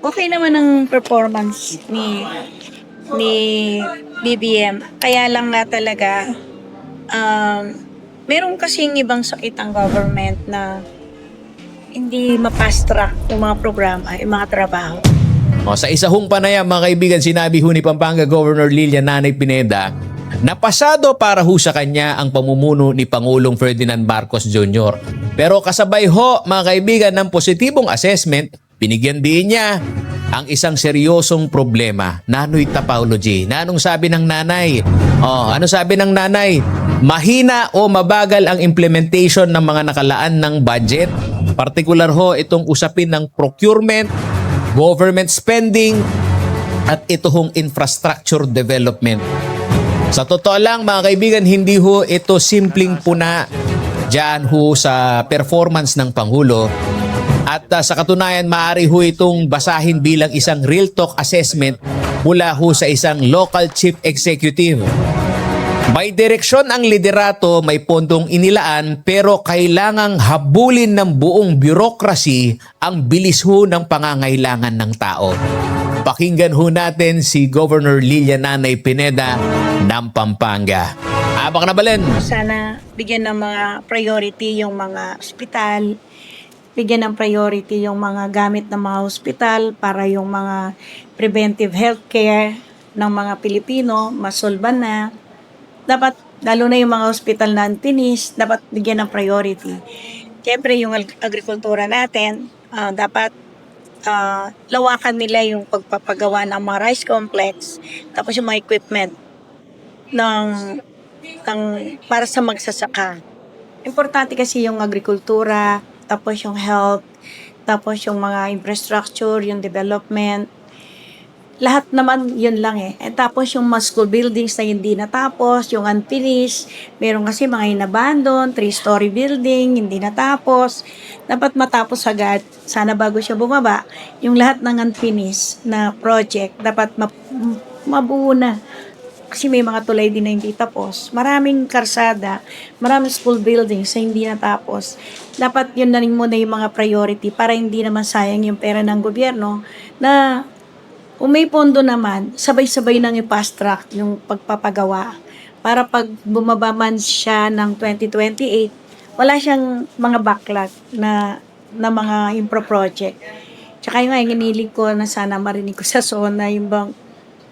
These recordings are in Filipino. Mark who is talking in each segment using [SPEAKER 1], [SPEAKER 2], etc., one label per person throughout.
[SPEAKER 1] Okay naman ang performance ni BBM. Kaya lang nga talaga, um, meron kasing ibang sakit ang government na hindi ma-fast track yung mga programa, yung mga trabaho.
[SPEAKER 2] Sa isa hong panayam mga kaibigan, sinabi ho ni Pampanga Governor Lilian Nanay Pineda na pasado para ho sa kanya ang pamumuno ni Pangulong Ferdinand Marcos Jr. Pero kasabay ho mga kaibigan ng positibong assessment, binigyan din niya ang isang seryosong problema, nanoy topology. Na anong sabi ng nanay? Ano sabi ng nanay? Mahina o mabagal ang implementation ng mga nakalaan ng budget. Partikular ho itong usapin ng procurement, government spending, at ito hong infrastructure development. Sa totoo lang mga kaibigan, hindi ho ito simpleng puna dyan ho sa performance ng Pangulo. At sa katunayan, maaari ho itong basahin bilang isang real talk assessment mula ho sa isang local chief executive. May direksyon ang liderato, may pondong inilaan, pero kailangang habulin ng buong bureaucracy ang bilis ho ng pangangailangan ng tao. Pakinggan ho natin si Governor Lilian Nanay Pineda ng Pampanga. Abang na balen.
[SPEAKER 1] Sana bigyan ng mga priority yung mga ospital, bigyan ng priority yung mga gamit ng mga ospital para yung mga preventive healthcare ng mga Pilipino masolban na. Dapat, lalo na yung mga ospital na unfinished, dapat bigyan ng priority. Siyempre, yung agrikultura natin, dapat lawakan nila yung pagpapagawa ng mga rice complex, tapos yung mga equipment para sa magsasaka. Importante kasi yung agrikultura, tapos yung health, tapos yung mga infrastructure, yung development. Lahat naman yun lang eh. Tapos yung mga school buildings na hindi natapos, yung unfinished, meron kasi mga inabandon, 3-story building, hindi natapos. Dapat matapos agad. Sana bago siya bumaba, yung lahat ng unfinished na project, dapat mabuo na. Kasi may mga tulay din na hindi tapos. Maraming karsada, maraming school buildings na hindi natapos. Dapat yun na rin muna yung mga priority para hindi naman sayang yung pera ng gobyerno na kung may pondo naman, sabay-sabay nang i-fast track yung pagpapagawa. Para pag bumaba man siya ng 2028, wala siyang mga backlog na mga impro project. Tsaka yung hiniling ko na sana marinig ko sa SONA, yung bang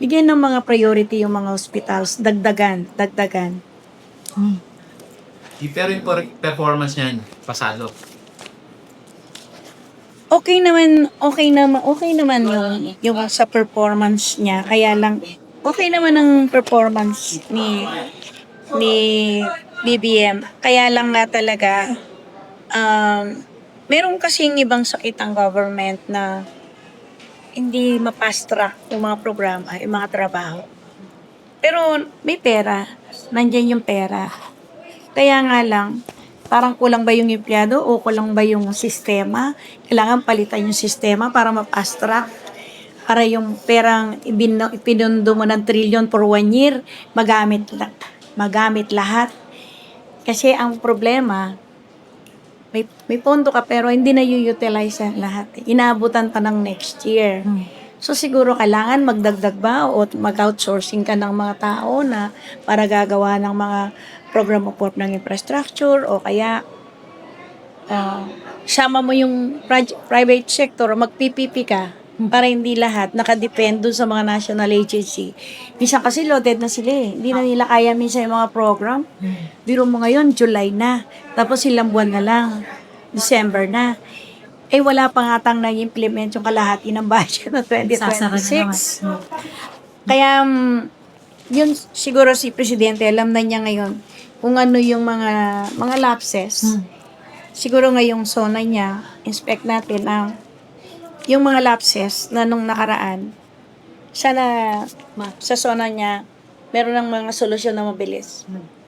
[SPEAKER 1] bigyan ng mga priority yung mga hospitals, dagdagan.
[SPEAKER 3] Pero yung performance niyan, pasado.
[SPEAKER 1] Okay naman yung sa performance niya. Kaya lang, okay naman ang performance ni BBM. Kaya lang nga talaga, meron kasing ibang sakit ang government na hindi ma-fast track yung mga programa, yung mga trabaho. Pero may pera. Nandiyan yung pera. Kaya nga lang, parang kulang ba yung empleyado o kulang ba yung sistema? Kailangan palitan yung sistema para ma-fast track. Para yung perang ipinundo mo ng trillion for 1 year, magamit lahat. Kasi ang problema, may pondo ka pero hindi na i-utilize lahat. Inaabutan pa ng next year. So siguro kailangan magdagdag ba o mag-outsourcing ka ng mga tao na para gagawa ng mga program support ng infrastructure o kaya sama mo yung private sector o mag-PPP ka para hindi lahat nakadepend sa mga national agency. Minsan kasi loaded na sila eh. Hindi na nila kaya minsan yung mga program. Biro mo ngayon, July na. Tapos ilang buwan na lang. December na. Wala pa nga tang na-implement yung kalahati ng budget na 2026. Kaya, yun siguro si Presidente, alam na niya ngayon kung ano yung mga lapses. Siguro ngayong SONA niya, inspect natin yung mga lapses na nung nakaraan. Sana sa SONA niya, meron ng mga solusyon na mabilis.